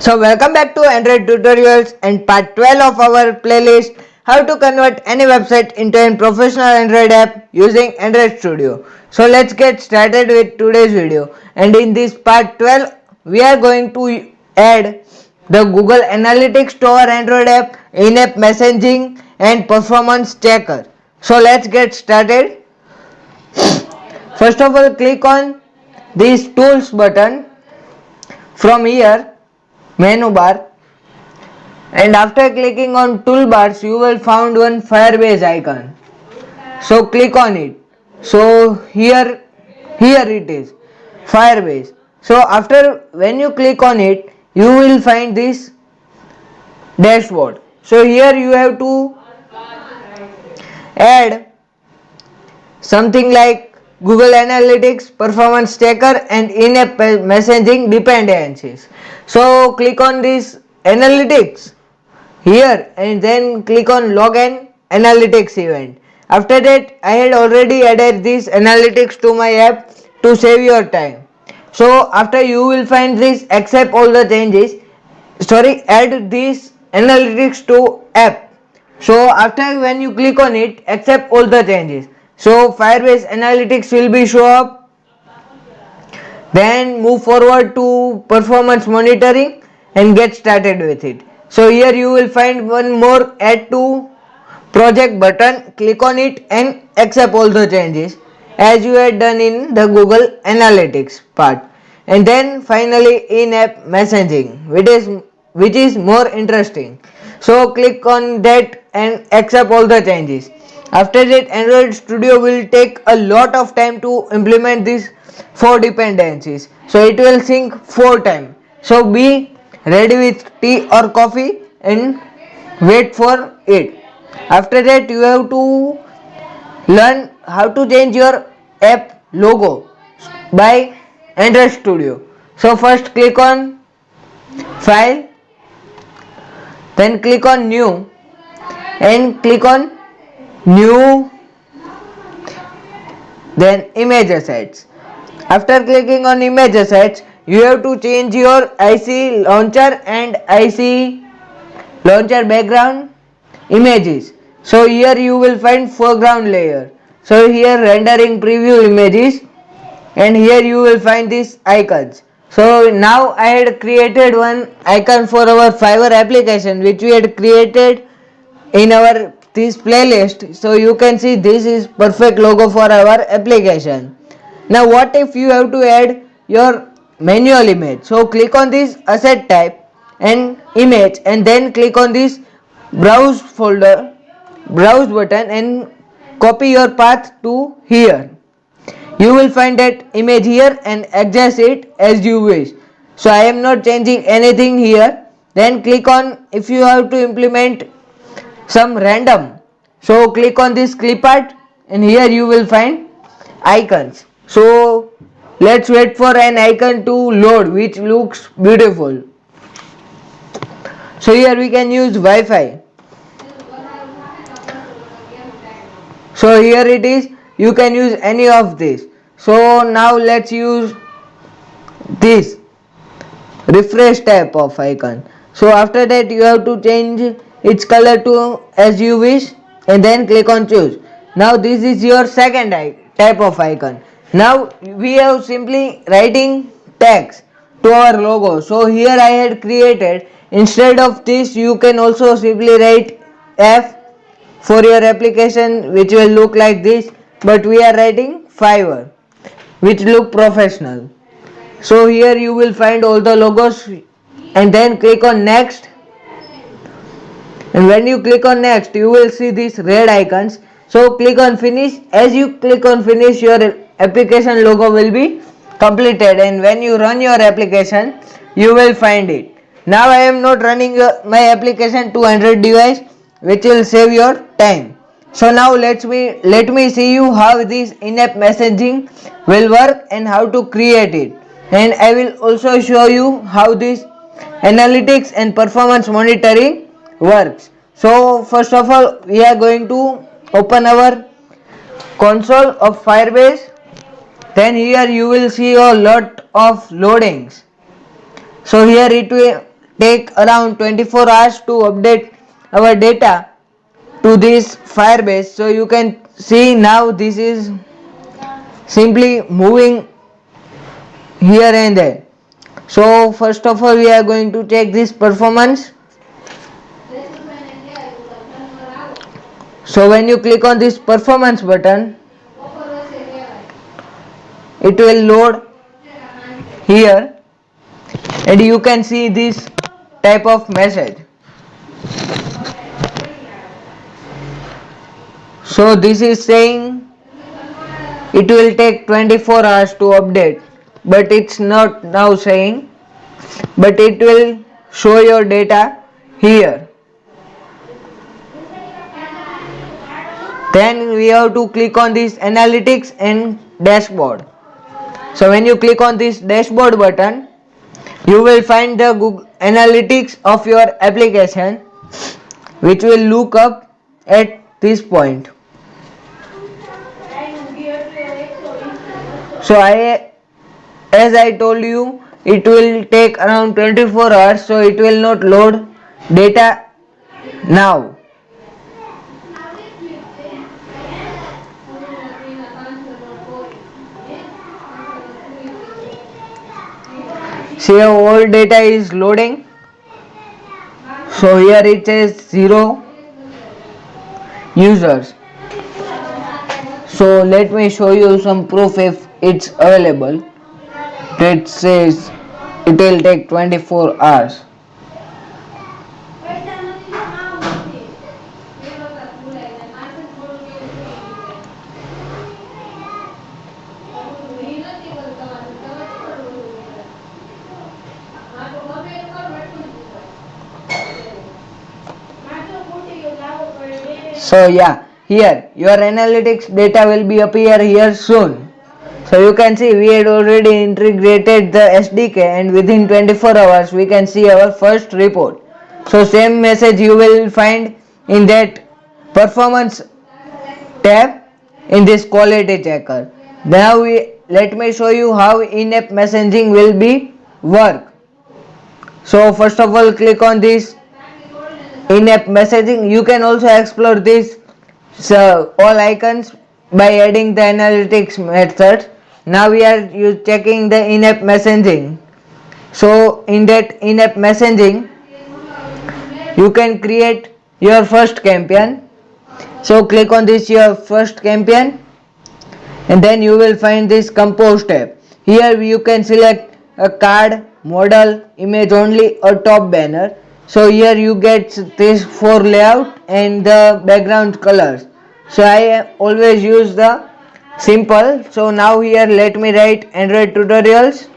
So welcome back to Android tutorials and part 12 of our playlist how to convert any website into a professional Android app using Android Studio. So let's get started with today's video, and in this part 12 we are going to add the Google Analytics to our Android app, in-app messaging and performance checker. So let's get started. First of all, click on this tools button from here, menu bar, and after clicking on toolbars you will find one Firebase icon. So click on it. So here it is, Firebase. So after when you click on it you will find this dashboard. So here you have to add something like Google Analytics, performance checker and in-app messaging dependencies. So click on this analytics here and then click on login analytics event. After that I had already added this analytics to my app to save your time. So after you will find this accept all the changes, add this analytics to app. So after when you click on it, accept all the changes. So Firebase analytics will be show up. Then move forward to performance monitoring and get started with it. So here you will find one more add to project button. Click on it and accept all the changes as you had done in the Google Analytics part. And then finally in-app messaging, which is more interesting. So click on that and accept all the changes. After that, Android Studio will take a lot of time to implement these 4 dependencies. So it will sync 4 times. So be ready with tea or coffee and wait for it. After that you have to learn how to change your app logo by Android Studio. So first click on file, then click on new and click on new, then image assets. After clicking on image assets you have to change your IC launcher and IC launcher background images. So here you will find foreground layer. So here rendering preview images, and here you will find these icons. So now I had created one icon for our Fiverr application which we had created in our this playlist. So you can see this is perfect logo for our application. Now what if you have to add your manual image? So click on this asset type and image and then click on this browse button and copy your path to here. You will find that image here and adjust it as you wish. So I am not changing anything here. Then click on if you have to implement some random. So click on this clip art and here you will find icons. So let's wait for an icon to load which looks beautiful. So here we can use Wi-Fi. So here it is, you can use any of this. So now let's use this refresh type of icon. So after that you have to change its color to as you wish and then click on choose. Now this is your second type of icon. Now we have simply writing text to our logo. So here I had created, instead of this you can also simply write F for your application which will look like this, but we are writing Fiverr which look professional. So here you will find all the logos and then click on next, and when you click on next you will see these red icons. So click on finish. As you click on finish your application logo will be completed, and when you run your application you will find it. Now I am not running my application to Android device which will save your time. So now let me see you how this in-app messaging will work and how to create it, and I will also show you how this analytics and performance monitoring works. So first of all we are going to open our console of Firebase. Then here you will see a lot of loadings. So here take around 24 hours to update our data to this Firebase. So you can see now this is simply moving here and there. So first of all we are going to check this performance. So when you click on this performance button, it will load here and you can see this type of message. So this is saying it will take 24 hours to update, but it's not now saying, but it will show your data here. Then we have to click on this analytics and dashboard. So when you click on this dashboard button, you will find the Google Analytics of your application, which will look up at this point. So as I told you, it will take around 24 hours, so it will not load data now. See how all data is loading. So here it says 0 users. So let me show you some proof if it's available. It says it will take 24 hours. So yeah, here your analytics data will be appear here soon. So you can see we had already integrated the SDK and within 24 hours we can see our first report. So same message you will find in that performance tab in this quality checker. Now let me show you how in-app messaging will be work. So first of all click on this in-app messaging. You can also explore this all icons by adding the analytics method. Now we are checking the in-app messaging. So in that in-app messaging you can create your first campaign. So click on this your first campaign and then you will find this compose tab. Here you can select a card, model, image only or top banner. So here you get this 4 layout and the background colors. So I always use the simple. So now here let me write Android tutorials.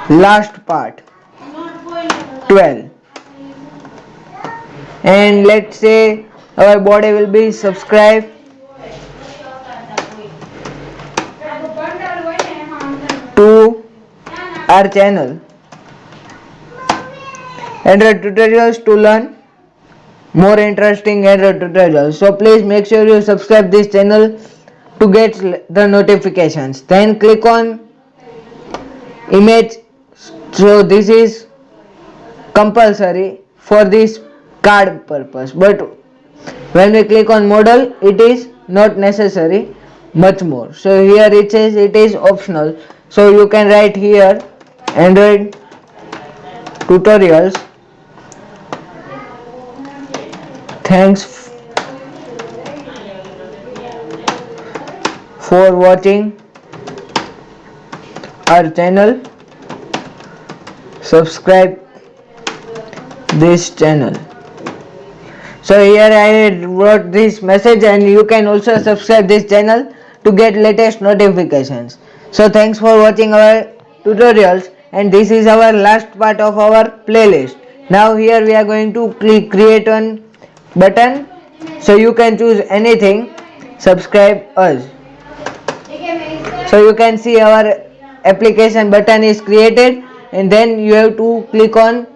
Last part 12. And let's say our body will be subscribe to our channel Android tutorials to learn more interesting Android tutorials. So please make sure you subscribe this channel to get the notifications. Then click on image. So this is compulsory for this card purpose, but when we click on model it is not necessary much more. So here it says it is optional. So you can write here Android tutorials. Thanks for watching our channel. Subscribe this channel. So here I wrote this message and you can also subscribe this channel to get latest notifications. So thanks for watching our tutorials and this is our last part of our playlist. Now here we are going to create one button. So you can choose anything. Subscribe us. So you can see our application button is created and then you have to click on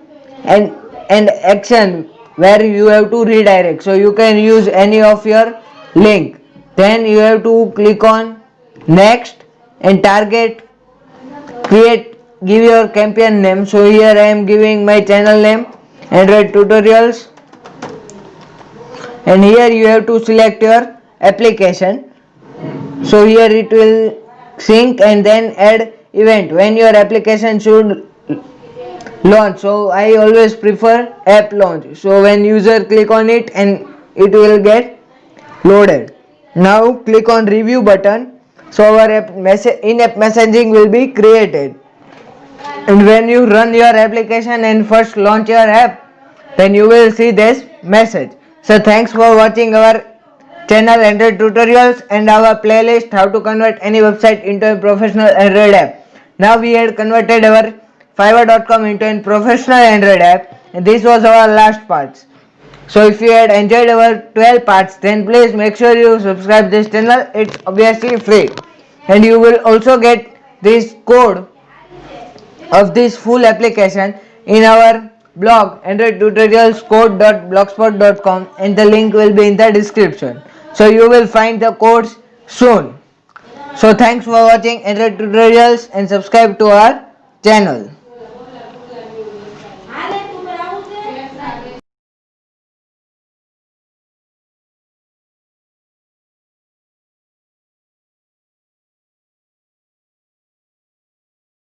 an action where you have to redirect. So you can use any of your link. Then you have to click on next and target create give your campaign name. So here I am giving my channel name, Android Tutorials, and here you have to select your application. So here it will sync and then add event when your application should launch. So I always prefer app launch. So when user click on it and it will get loaded. Now click on review button. So our in-app messaging will be created. And when you run your application and first launch your app, then you will see this message. So thanks for watching our channel Android Tutorials and our playlist how to convert any website into a professional Android app. Now we had converted our Fiverr.com into a professional Android app, and this was our last part. So if you had enjoyed our 12 parts, then please make sure you subscribe this channel. It's obviously free, and you will also get this code of this full application in our blog androidtutorialscode.blogspot.com, and the link will be in the description. So you will find the codes soon. So thanks for watching Android Tutorials and subscribe to our channel.